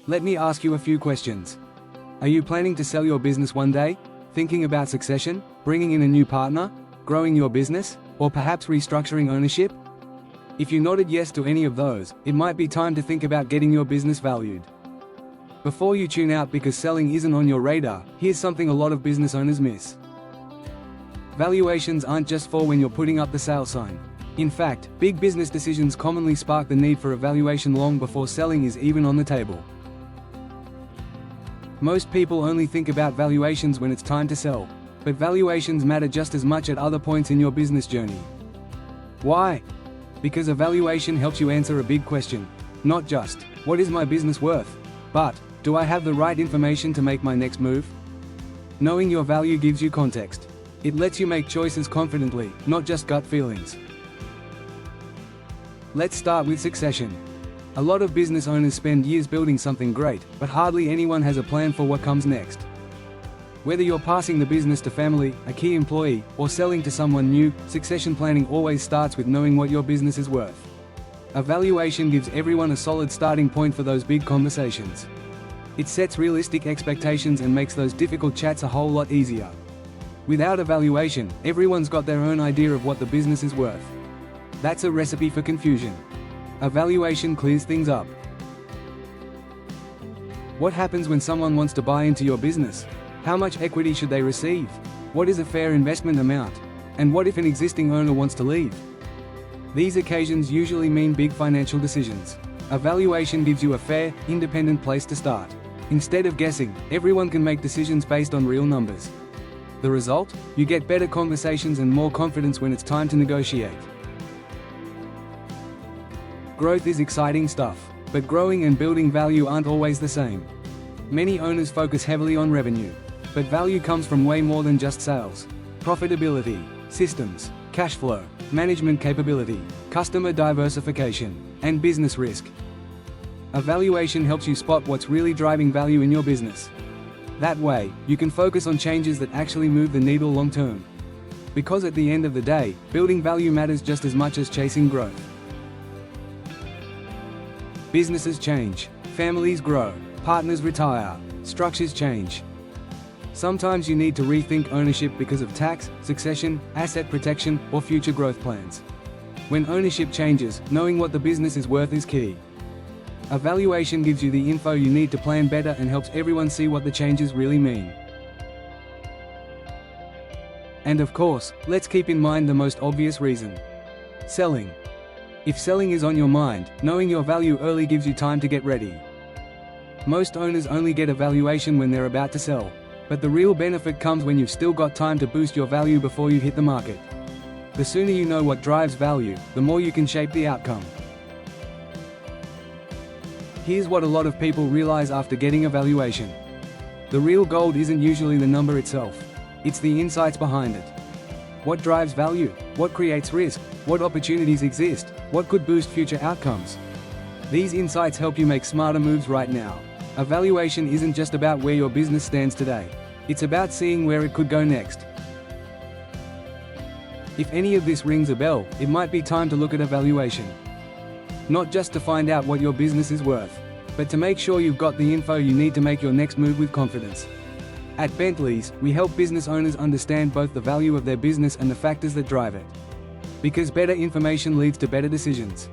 Let me ask you a few questions. Are you planning to sell your business one day? Thinking about succession, bringing in a new partner, growing your business, or perhaps restructuring ownership? If you nodded yes to any of those, it might be time to think about getting your business valued. Before you tune out because selling isn't on your radar, here's something a lot of business owners miss. Valuations aren't just for when you're putting up the sale sign. In fact, big business decisions commonly spark the need for a valuation long before selling is even on the table. Most people only think about valuations when it's time to sell, but valuations matter just as much at other points in your business journey. Why? Because a valuation helps you answer a big question. Not just, what is my business worth? But, do I have the right information to make my next move? Knowing your value gives you context. It lets you make choices confidently, not just gut feelings. Let's start with succession. A lot of business owners spend years building something great, but hardly anyone has a plan for what comes next. Whether you're passing the business to family, a key employee, or selling to someone new, succession planning always starts with knowing what your business is worth. A valuation gives everyone a solid starting point for those big conversations. It sets realistic expectations and makes those difficult chats a whole lot easier. Without a valuation, everyone's got their own idea of what the business is worth. That's a recipe for confusion. A valuation clears things up. What happens when someone wants to buy into your business? How much equity should they receive? What is a fair investment amount? And what if an existing owner wants to leave? These occasions usually mean big financial decisions. A valuation gives you a fair, independent place to start. Instead of guessing, everyone can make decisions based on real numbers. The result? You get better conversations and more confidence when it's time to negotiate. Growth is exciting stuff, but growing and building value aren't always the same. Many owners focus heavily on revenue, but value comes from way more than just sales. Profitability, systems, cash flow, management capability, customer diversification, and business risk. A valuation helps you spot what's really driving value in your business. That way, you can focus on changes that actually move the needle long term. Because at the end of the day, building value matters just as much as chasing growth. Businesses change, families grow, partners retire, structures change. Sometimes you need to rethink ownership because of tax, succession, asset protection, or future growth plans. When ownership changes, knowing what the business is worth is key. A valuation gives you the info you need to plan better and helps everyone see what the changes really mean. And of course, let's keep in mind the most obvious reason: selling. If selling is on your mind, knowing your value early gives you time to get ready. Most owners only get a valuation when they're about to sell, but the real benefit comes when you've still got time to boost your value before you hit the market. The sooner you know what drives value, the more you can shape the outcome. Here's what a lot of people realize after getting a valuation. The real gold isn't usually the number itself. It's the insights behind it. What drives value? What creates risk? What opportunities exist? What could boost future outcomes? These insights help you make smarter moves right now. A valuation isn't just about where your business stands today. It's about seeing where it could go next. If any of this rings a bell, it might be time to look at a valuation. Not just to find out what your business is worth, but to make sure you've got the info you need to make your next move with confidence. At Bentley's, we help business owners understand both the value of their business and the factors that drive it. Because better information leads to better decisions.